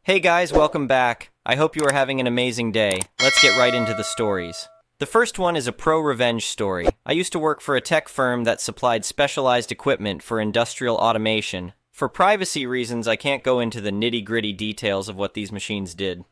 Hey guys, welcome back. I hope you are having an amazing day. Let's get right into the stories. The first one is a pro-revenge story. I used to work for a tech firm that supplied specialized equipment for industrial automation. For privacy reasons, I can't go into the nitty-gritty details of what these machines did.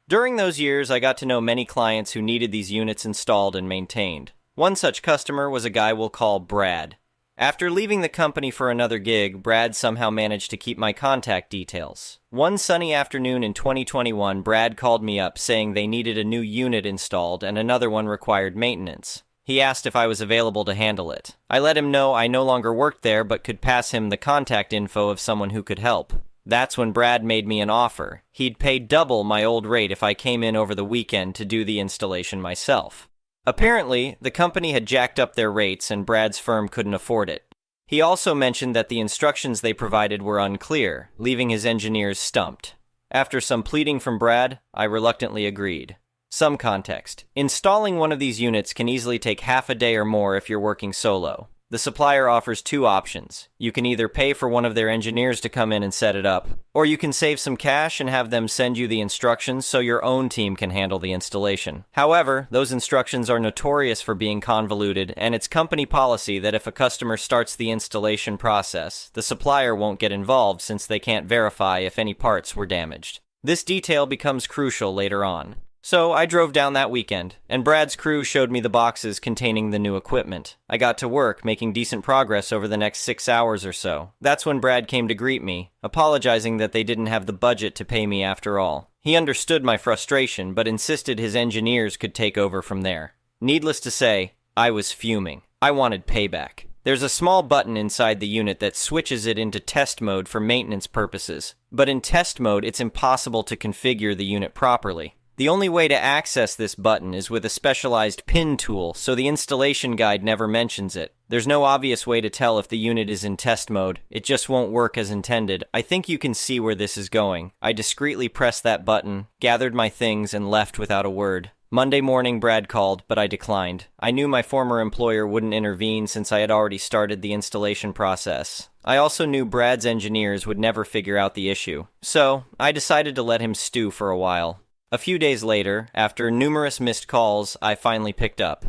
During those years, I got to know many clients who needed these units installed and maintained. One such customer was a guy we'll call Brad. After leaving the company for another gig, Brad somehow managed to keep my contact details. One sunny afternoon in 2021, Brad called me up saying they needed a new unit installed and another one required maintenance. He asked if I was available to handle it. I let him know I no longer worked there but could pass him the contact info of someone who could help. That's when Brad made me an offer. He'd pay double my old rate if I came in over the weekend to do the installation myself. Apparently, the company had jacked up their rates and Brad's firm couldn't afford it. He also mentioned that the instructions they provided were unclear, leaving his engineers stumped. After some pleading from Brad, I reluctantly agreed. Some context. Installing one of these units can easily take half a day or more if you're working solo. The supplier offers two options. You can either pay for one of their engineers to come in and set it up, or you can save some cash and have them send you the instructions so your own team can handle the installation. However, those instructions are notorious for being convoluted, and it's company policy that if a customer starts the installation process, the supplier won't get involved since they can't verify if any parts were damaged. This detail becomes crucial later on. So I drove down that weekend, and Brad's crew showed me the boxes containing the new equipment. I got to work, making decent progress over the next 6 hours or so. That's when Brad came to greet me, apologizing that they didn't have the budget to pay me after all. He understood my frustration, but insisted his engineers could take over from there. Needless to say, I was fuming. I wanted payback. There's a small button inside the unit that switches it into test mode for maintenance purposes. But in test mode, it's impossible to configure the unit properly. The only way to access this button is with a specialized pin tool, so the installation guide never mentions it. There's no obvious way to tell if the unit is in test mode. It just won't work as intended. I think you can see where this is going. I discreetly pressed that button, gathered my things, and left without a word. Monday morning, Brad called, but I declined. I knew my former employer wouldn't intervene since I had already started the installation process. I also knew Brad's engineers would never figure out the issue. So, I decided to let him stew for a while. A few days later, after numerous missed calls, I finally picked up.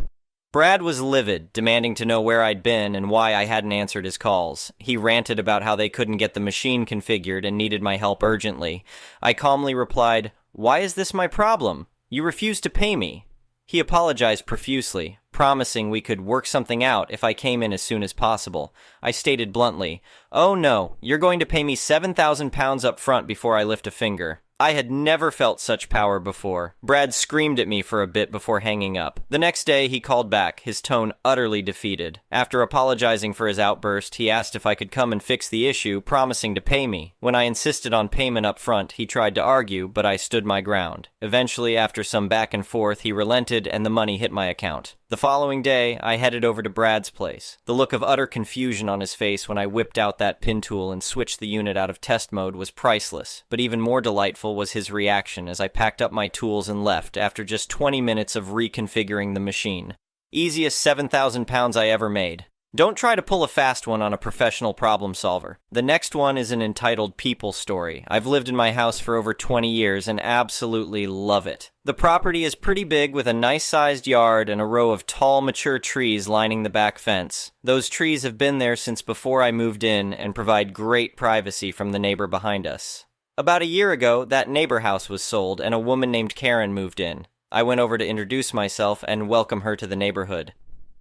Brad was livid, demanding to know where I'd been and why I hadn't answered his calls. He ranted about how they couldn't get the machine configured and needed my help urgently. I calmly replied, "Why is this my problem? You refused to pay me." He apologized profusely, promising we could work something out if I came in as soon as possible. I stated bluntly, "Oh no, you're going to pay me £7,000 up front before I lift a finger." I had never felt such power before. Brad screamed at me for a bit before hanging up. The next day, he called back, his tone utterly defeated. After apologizing for his outburst, he asked if I could come and fix the issue, promising to pay me. When I insisted on payment up front, he tried to argue, but I stood my ground. Eventually, after some back and forth, he relented and the money hit my account. The following day, I headed over to Brad's place. The look of utter confusion on his face when I whipped out that pin tool and switched the unit out of test mode was priceless, but even more delightful was his reaction as I packed up my tools and left after just 20 minutes of reconfiguring the machine. Easiest £7,000 I ever made. Don't try to pull a fast one on a professional problem solver. The next one is an entitled people story. I've lived in my house for over 20 years and absolutely love it. The property is pretty big with a nice-sized yard and a row of tall, mature trees lining the back fence. Those trees have been there since before I moved in and provide great privacy from the neighbor behind us. About a year ago, that neighbor house was sold and a woman named Karen moved in. I went over to introduce myself and welcome her to the neighborhood.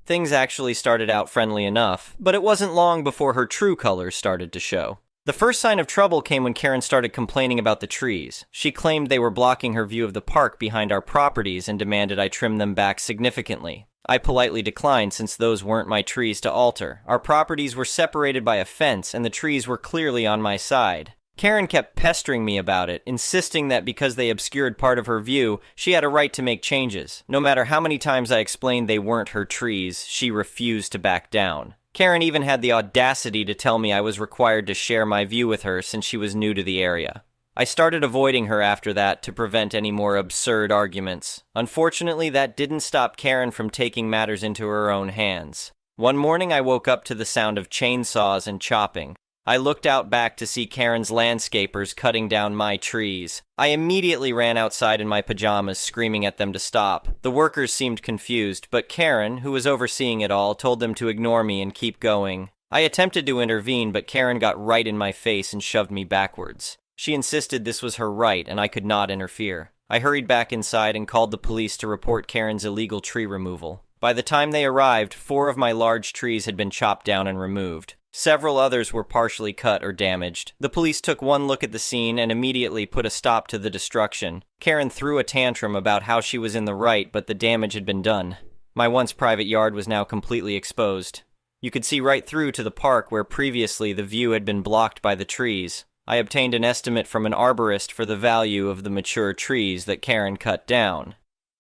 Things actually started out friendly enough, but it wasn't long before her true colors started to show. The first sign of trouble came when Karen started complaining about the trees. She claimed they were blocking her view of the park behind our properties and demanded I trim them back significantly. I politely declined since those weren't my trees to alter. Our properties were separated by a fence and the trees were clearly on my side. Karen kept pestering me about it, insisting that because they obscured part of her view, she had a right to make changes. No matter how many times I explained they weren't her trees, she refused to back down. Karen even had the audacity to tell me I was required to share my view with her since she was new to the area. I started avoiding her after that to prevent any more absurd arguments. Unfortunately, that didn't stop Karen from taking matters into her own hands. One morning I woke up to the sound of chainsaws and chopping. I looked out back to see Karen's landscapers cutting down my trees. I immediately ran outside in my pajamas, screaming at them to stop. The workers seemed confused, but Karen, who was overseeing it all, told them to ignore me and keep going. I attempted to intervene, but Karen got right in my face and shoved me backwards. She insisted this was her right and I could not interfere. I hurried back inside and called the police to report Karen's illegal tree removal. By the time they arrived, 4 of my large trees had been chopped down and removed. Several others were partially cut or damaged. The police took one look at the scene and immediately put a stop to the destruction. Karen threw a tantrum about how she was in the right, but the damage had been done. My once private yard was now completely exposed. You could see right through to the park where previously the view had been blocked by the trees. I obtained an estimate from an arborist for the value of the mature trees that Karen cut down.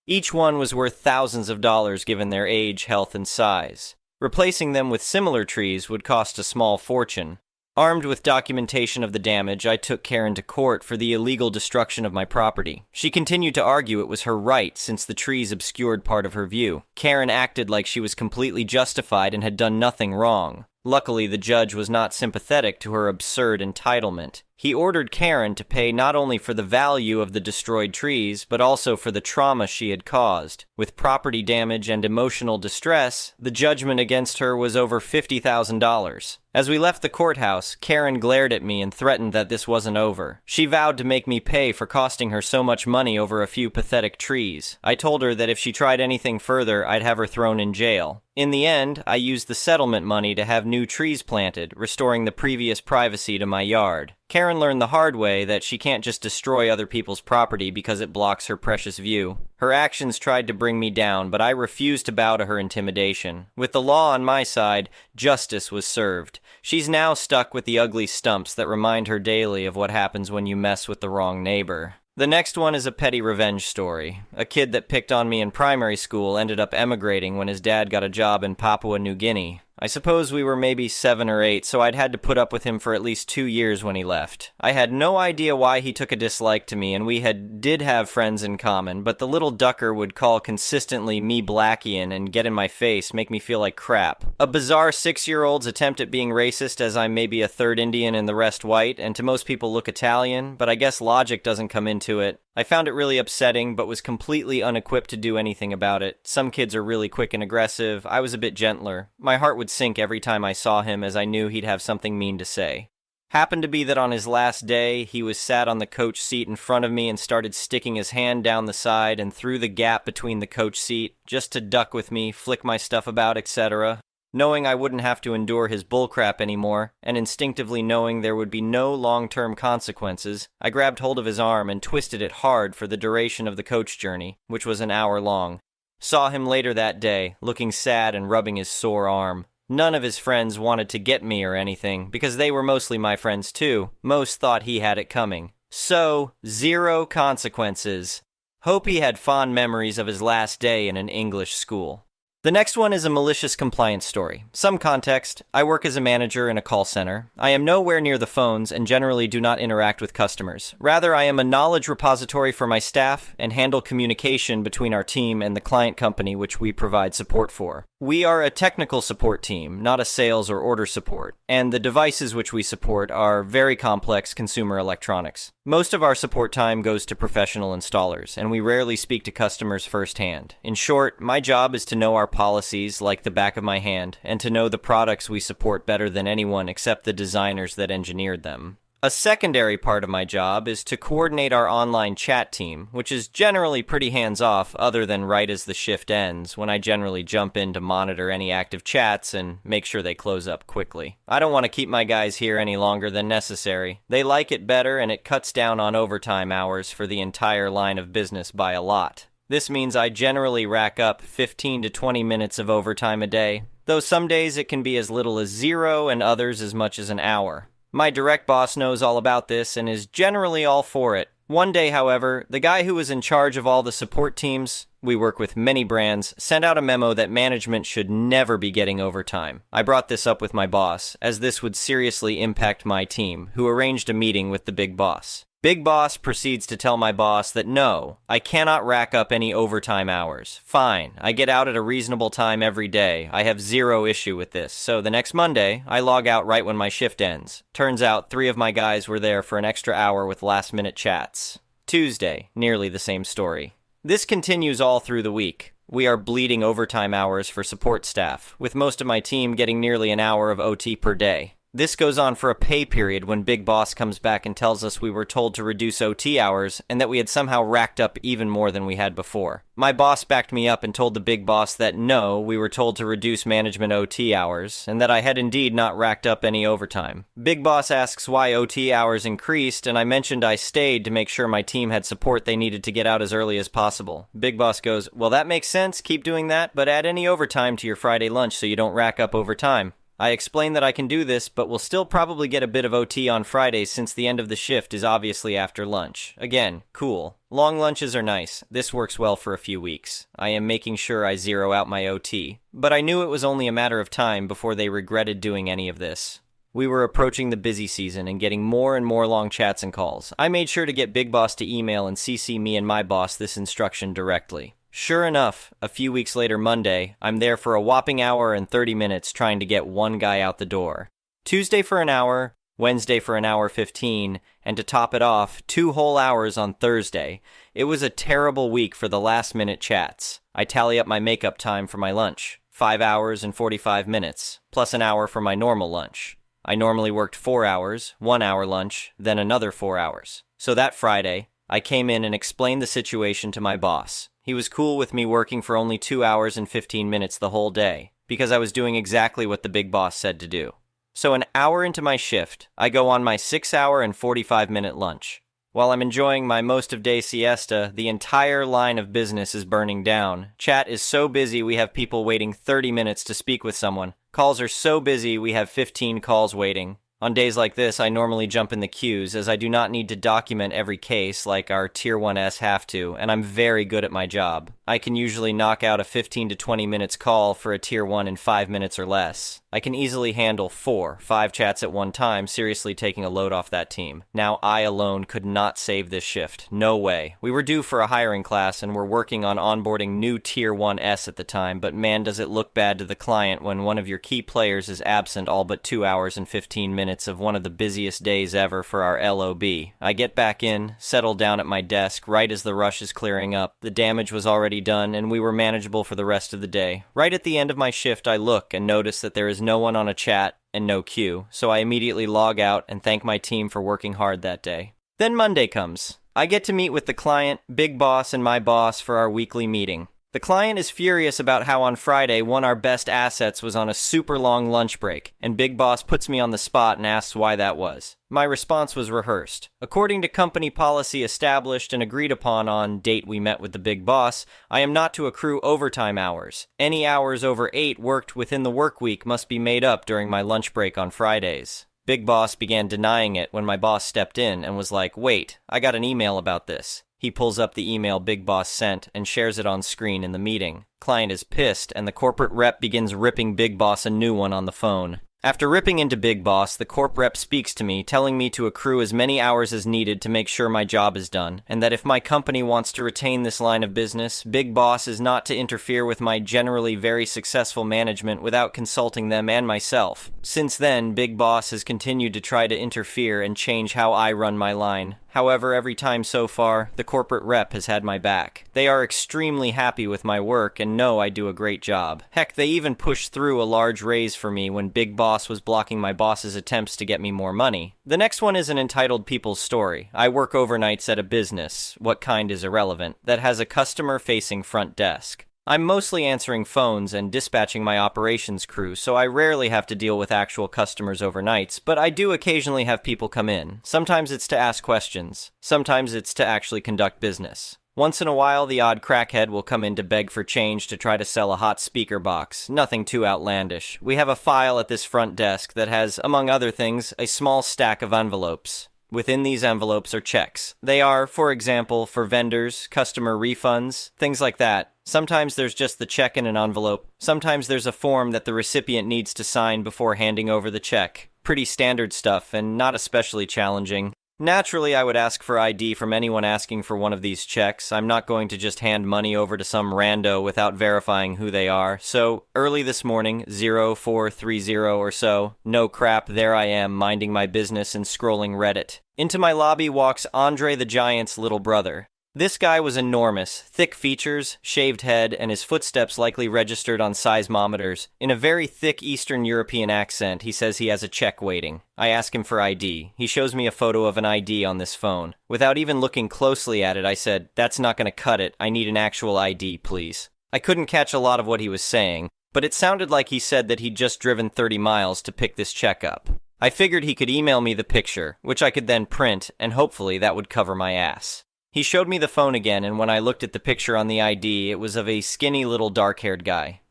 Each one was worth thousands of dollars given their age, health, and size. Replacing them with similar trees would cost a small fortune. Armed with documentation of the damage, I took Karen to court for the illegal destruction of my property. She continued to argue it was her right since the trees obscured part of her view. Karen acted like she was completely justified and had done nothing wrong. Luckily, the judge was not sympathetic to her absurd entitlement. He ordered Karen to pay not only for the value of the destroyed trees, but also for the trauma she had caused. With property damage and emotional distress, the judgment against her was over $50,000. As we left the courthouse, Karen glared at me and threatened that this wasn't over. She vowed to make me pay for costing her so much money over a few pathetic trees. I told her that if she tried anything further, I'd have her thrown in jail. In the end, I used the settlement money to have new trees planted, restoring the previous privacy to my yard. Karen learned the hard way that she can't just destroy other people's property because it blocks her precious view. Her actions tried to bring me down, but I refused to bow to her intimidation. With the law on my side, justice was served. She's now stuck with the ugly stumps that remind her daily of what happens when you mess with the wrong neighbor. The next one is a petty revenge story. A kid that picked on me in primary school ended up emigrating when his dad got a job in Papua New Guinea. I suppose we were maybe 7 or 8, so I'd had to put up with him for at least 2 years when he left. I had no idea why he took a dislike to me, and we did have friends in common, but the little ducker would call consistently me Blackian and get in my face, make me feel like crap. A bizarre 6-year-old's attempt at being racist, as I'm maybe a third Indian and the rest white, and to most people look Italian, but I guess logic doesn't come into it. I found it really upsetting, but was completely unequipped to do anything about it. Some kids are really quick and aggressive. I was a bit gentler. My heart would sink every time I saw him, as I knew he'd have something mean to say. Happened to be that on his last day, he was sat on the coach seat in front of me and started sticking his hand down the side and through the gap between the coach seat, just to duck with me, flick my stuff about, etc. Knowing I wouldn't have to endure his bullcrap anymore, and instinctively knowing there would be no long-term consequences, I grabbed hold of his arm and twisted it hard for the duration of the coach journey, which was an hour long. Saw him later that day, looking sad and rubbing his sore arm. None of his friends wanted to get me or anything, because they were mostly my friends too. Most thought he had it coming. So, 0 consequences. Hope he had fond memories of his last day in an English school. The next one is a malicious compliance story. Some context: I work as a manager in a call center. I am nowhere near the phones and generally do not interact with customers. Rather, I am a knowledge repository for my staff and handle communication between our team and the client company which we provide support for. We are a technical support team, not a sales or order support, and the devices which we support are very complex consumer electronics. Most of our support time goes to professional installers, and we rarely speak to customers firsthand. In short, my job is to know our policies like the back of my hand, and to know the products we support better than anyone except the designers that engineered them. A secondary part of my job is to coordinate our online chat team, which is generally pretty hands-off other than right as the shift ends, when I generally jump in to monitor any active chats and make sure they close up quickly. I don't want to keep my guys here any longer than necessary. They like it better, and it cuts down on overtime hours for the entire line of business by a lot. This means I generally rack up 15 to 20 minutes of overtime a day, though some days it can be as little as 0 and others as much as an hour. My direct boss knows all about this and is generally all for it. One day, however, the guy who was in charge of all the support teams, we work with many brands, sent out a memo that management should never be getting overtime. I brought this up with my boss, as this would seriously impact my team, who arranged a meeting with the big boss. Big Boss proceeds to tell my boss that no, I cannot rack up any overtime hours. Fine, I get out at a reasonable time every day. I have zero issue with this. So the next Monday, I log out right when my shift ends. Turns out 3 of my guys were there for an extra hour with last-minute chats. Tuesday, nearly the same story. This continues all through the week. We are bleeding overtime hours for support staff, with most of my team getting nearly an hour of OT per day. This goes on for a pay period when Big Boss comes back and tells us we were told to reduce OT hours and that we had somehow racked up even more than we had before. My boss backed me up and told the Big Boss that no, we were told to reduce management OT hours and that I had indeed not racked up any overtime. Big Boss asks why OT hours increased, and I mentioned I stayed to make sure my team had support they needed to get out as early as possible. Big Boss goes, well, that makes sense, keep doing that, but add any overtime to your Friday lunch so you don't rack up overtime. I explain that I can do this, but will still probably get a bit of OT on Fridays since the end of the shift is obviously after lunch. Again, cool. Long lunches are nice. This works well for a few weeks. I am making sure I zero out my OT. But I knew it was only a matter of time before they regretted doing any of this. We were approaching the busy season and getting more and more long chats and calls. I made sure to get Big Boss to email and CC me and my boss this instruction directly. Sure enough, a few weeks later Monday, I'm there for a whopping hour and 30 minutes trying to get one guy out the door. Tuesday for an hour, Wednesday for an hour 15, and to top it off, 2 whole hours on Thursday. It was a terrible week for the last-minute chats. I tally up my makeup time for my lunch, 5 hours and 45 minutes, plus an hour for my normal lunch. I normally worked 4 hours, 1 hour lunch, then another 4 hours. So that Friday, I came in and explained the situation to my boss. He was cool with me working for only 2 hours and 15 minutes the whole day, because I was doing exactly what the Big Boss said to do. So an hour into my shift, I go on my 6-hour and 45-minute lunch. While I'm enjoying my most-of-day siesta, the entire line of business is burning down. Chat is so busy we have people waiting 30 minutes to speak with someone. Calls are so busy we have 15 calls waiting. On days like this, I normally jump in the queues, as I do not need to document every case like our Tier 1S have to, and I'm very good at my job. I can usually knock out a 15 to 20 minutes call for a Tier 1 in 5 minutes or less. I can easily handle 4-5 chats at one time, seriously taking a load off that team. Now I alone could not save this shift. No way. We were due for a hiring class and were working on onboarding new Tier 1S at the time, but man does it look bad to the client when one of your key players is absent all but 2 hours and 15 minutes of one of the busiest days ever for our LOB. I get back in, settle down at my desk right as the rush is clearing up. The damage was already done and we were manageable for the rest of the day. Right at the end of my shift, I look and notice that there is no one on a chat and no queue, so I immediately log out and thank my team for working hard that day. Then Monday comes. I get to meet with the client, Big Boss, and my boss for our weekly meeting. The client is furious about how on Friday one of our best assets was on a super long lunch break, and Big Boss puts me on the spot and asks why that was. My response was rehearsed. According to company policy established and agreed upon on date we met with the Big Boss, I am not to accrue overtime hours. Any hours over 8 worked within the work week must be made up during my lunch break on Fridays. Big Boss began denying it when my boss stepped in and was like, wait, I got an email about this. He pulls up the email Big Boss sent and shares it on screen in the meeting. Client is pissed, and the corporate rep begins ripping Big Boss a new one on the phone. After ripping into Big Boss, the corp rep speaks to me, telling me to accrue as many hours as needed to make sure my job is done, and that if my company wants to retain this line of business, Big Boss is not to interfere with my generally very successful management without consulting them and myself. Since then, Big Boss has continued to try to interfere and change how I run my line. However, every time so far, the corporate rep has had my back. They are extremely happy with my work and know I do a great job. Heck, they even pushed through a large raise for me when Big Boss was blocking my boss's attempts to get me more money. The next one is an entitled People's Story. I work overnights at a business, what kind is irrelevant, that has a customer-facing front desk. I'm mostly answering phones and dispatching my operations crew, so I rarely have to deal with actual customers overnights, but I do occasionally have people come in. Sometimes it's to ask questions. Sometimes it's to actually conduct business. Once in a while, the odd crackhead will come in to beg for change to try to sell a hot speaker box. Nothing too outlandish. We have a file at this front desk that has, among other things, a small stack of envelopes. Within these envelopes are checks. They are, for example, for vendors, customer refunds, things like that. Sometimes there's just the check in an envelope. Sometimes there's a form that the recipient needs to sign before handing over the check. Pretty standard stuff and not especially challenging. Naturally, I would ask for ID from anyone asking for one of these checks. I'm not going to just hand money over to some rando without verifying who they are. So, early this morning, 0430 or so, no crap, there I am, minding my business and scrolling Reddit. Into my lobby walks Andre the Giant's little brother. This guy was enormous, thick features, shaved head, and his footsteps likely registered on seismometers. In a very thick Eastern European accent, he says he has a check waiting. I ask him for ID. He shows me a photo of an ID on this phone. Without even looking closely at it, I said, "That's not going to cut it. I need an actual ID, please." I couldn't catch a lot of what he was saying, but it sounded like he said that he'd just driven 30 miles to pick this check up. I figured he could email me the picture, which I could then print, and hopefully that would cover my ass. He showed me the phone again, and when I looked at the picture on the ID, it was of a skinny little dark-haired guy.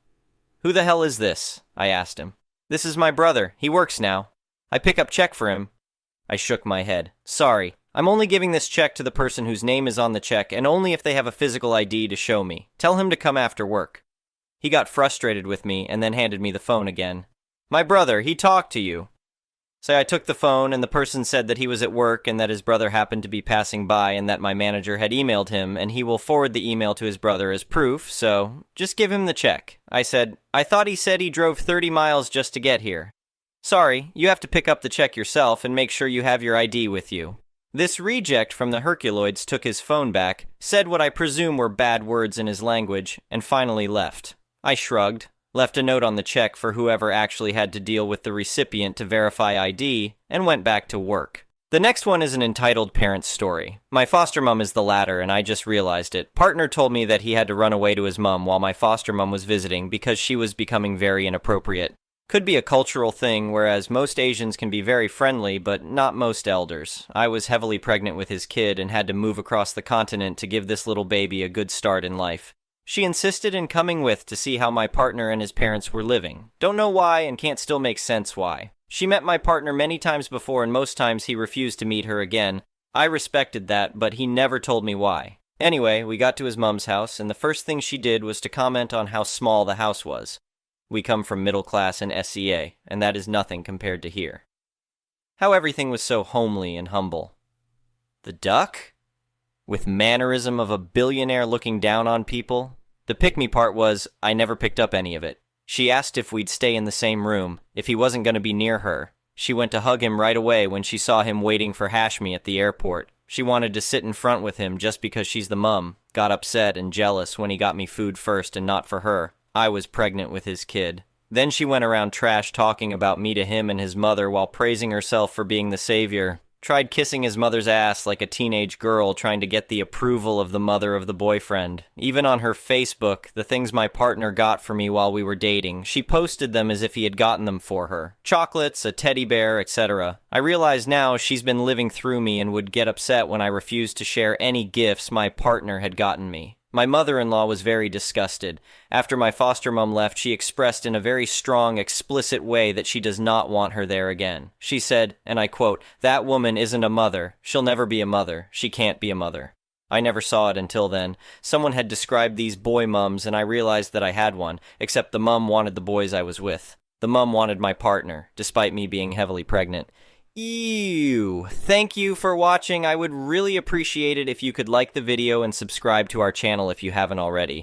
"Who the hell is this?" I asked him. "This is my brother. He works now. I pick up check for him." I shook my head. "Sorry. I'm only giving this check to the person whose name is on the check, and only if they have a physical ID to show me. Tell him to come after work." He got frustrated with me and then handed me the phone again. "My brother, he talked to you." So I took the phone, and the person said that he was at work and that his brother happened to be passing by and that my manager had emailed him and he will forward the email to his brother as proof, so just give him the check. I said, "I thought he said he drove 30 miles just to get here." "Sorry, you have to pick up the check yourself and make sure you have your ID with you." This reject from the Herculoids took his phone back, said what I presume were bad words in his language, and finally left. I shrugged. Left a note on the check for whoever actually had to deal with the recipient to verify ID, and went back to work. The next one is an entitled parent's story. My foster mom is the latter, and I just realized it. Partner told me that he had to run away to his mom while my foster mom was visiting because she was becoming very inappropriate. Could be a cultural thing, whereas most Asians can be very friendly, but not most elders. I was heavily pregnant with his kid and had to move across the continent to give this little baby a good start in life. She insisted in coming with to see how my partner and his parents were living. Don't know why and can't still make sense why. She met my partner many times before and most times he refused to meet her again. I respected that, but he never told me why. Anyway, we got to his mom's house and the first thing she did was to comment on how small the house was. We come from middle class and SEA, and that is nothing compared to here. How everything was so homely and humble. The duck? With mannerism of a billionaire looking down on people. The pick-me part was, I never picked up any of it. She asked if we'd stay in the same room, if he wasn't going to be near her. She went to hug him right away when she saw him waiting for Hashmi at the airport. She wanted to sit in front with him just because she's the mum. Got upset and jealous when he got me food first and not for her. I was pregnant with his kid. Then she went around trash talking about me to him and his mother while praising herself for being the savior. Tried kissing his mother's ass like a teenage girl trying to get the approval of the mother of the boyfriend. Even on her Facebook, the things my partner got for me while we were dating, she posted them as if he had gotten them for her. Chocolates, a teddy bear, etc. I realize now she's been living through me and would get upset when I refused to share any gifts my partner had gotten me. My mother-in-law was very disgusted. After my foster mom left, she expressed in a very strong, explicit way that she does not want her there again. She said, and I quote, "That woman isn't a mother. She'll never be a mother. She can't be a mother." I never saw it until then. Someone had described these boy mums, and I realized that I had one, except the mum wanted the boys I was with. The mum wanted my partner, despite me being heavily pregnant. Ew. Thank you for watching. I would really appreciate it if you could like the video and subscribe to our channel if you haven't already.